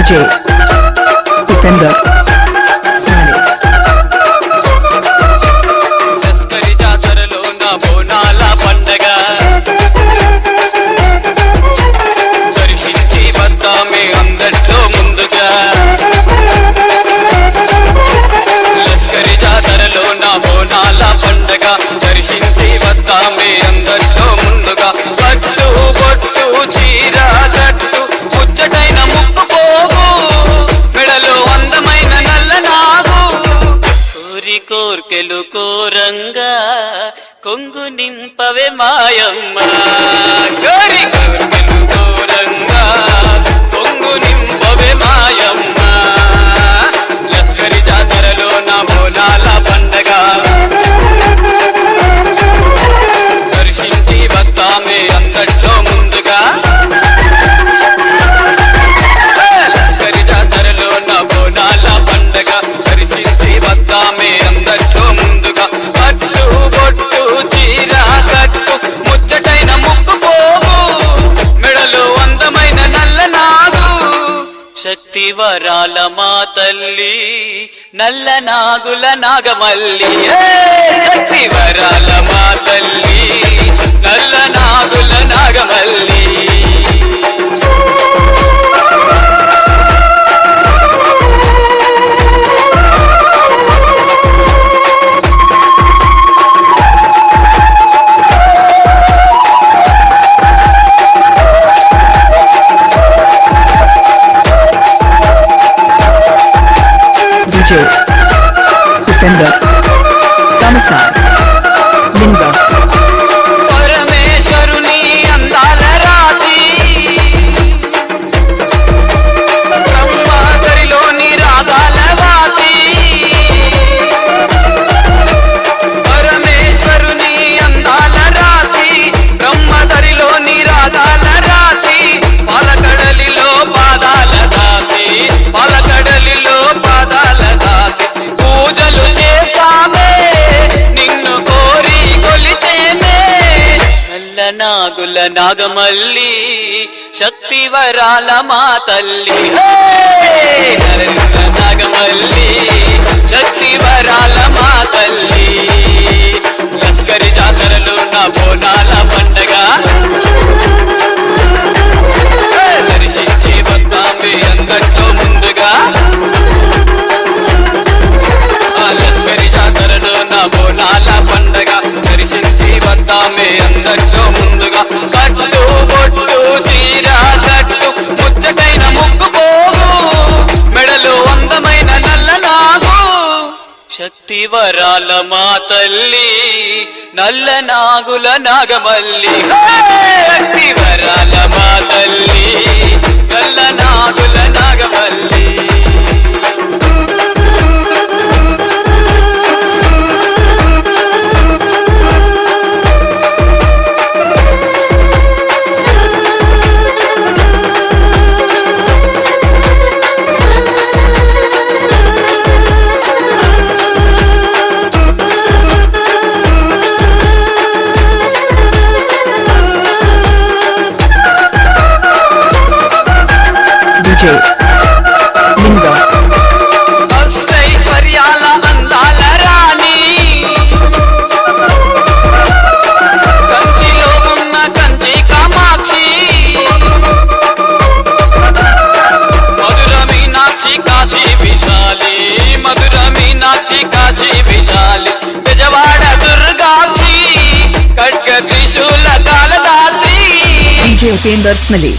DJ Defender Smiley లస్కరి జాతరలో నా బోనాల పండగ దర్శించి వద్దామే అందట్లో ముందుగా లస్కరి జాతరలో నా బోనాల పండగ దర్శించి వద్దామే అందట్లో ముందుగా పట్టు బొట్టు చీర కట్టు ముచ్చటైన ముక్కు పోగు మెడలో అందమైన నల్ల నాగు కోరి కోర్కెలు కోరంగా కొంగు నింపవే మాయమ్మ కోరి కోర్కెలు కోరంగా కొంగు నింపవే మాయమ్మ లస్కరి జాతరలో నా బోనాల పండగ దర్శించి వద్దామే అందట్లో ముందుగా లస్కరి జాతరలో నా బోనాల పండగ దర్శించి వద్దామే అందట్లో ముందుగా పట్టు బొట్టు చీర కట్టు ముచ్చటైన ముక్కు పోగు మెడలో అందమైన నల్ల నాగు శక్తి వరాల మా తల్లి నల్ల నాగుల నాగమల్లి శక్తి వరాల మా తల్లి నల్ల నాగుల నాగమల్లి DJ Defender Domicile Linda పరమేశ్వరుని అందాల రాసి బ్రహ్మదరిలోని రాగాల వాసి పరమేశ్వరుని అందాల రాసి బ్రహ్మదరిలోని రాగాల రాసి పాలకడలిలో పాదాల దాసి పాలకడలిలో పాదాల దాసి పూజలు చేస్తామే నిన్ను కోరి కొలిచేమే నల్ల నాగుల నాగమల్లి శక్తి వరాల మా తల్లి నల్ల నాగమల్లి శక్తి వరాల మా తల్లి లస్కరి జాతరలో నా బోనాల పండగ దర్శించి వద్దామే అందట్లో ముందుగా లస్కరి జాతరలో నా బోనాల పండగ దర్శించి వద్దామే అందట్లో ముందుగా కట్టు బొట్టు చీర కట్టు ముచ్చటైన ముక్కు పోగు మెడలో అందమైన నల్ల నాగు శక్తి వరాల మా తల్లి నల్ల నాగుల నాగమల్లి శక్తి వరాల మా తల్లి నల్ల నాగుల నాగమల్లి DJ Linda అష్టైశ్వర్యాల అందాల రాణి కంచిలో ఉన్న కంచి కామాక్షి మధుర మీనాక్షి కాశీ విశాలి మధుర మీనాక్షి కాశీ విశాలి బెజవాడ దుర్గాక్షి ఖడ్గ త్రిశూల కాలదాత్రి DJ Defender Smiley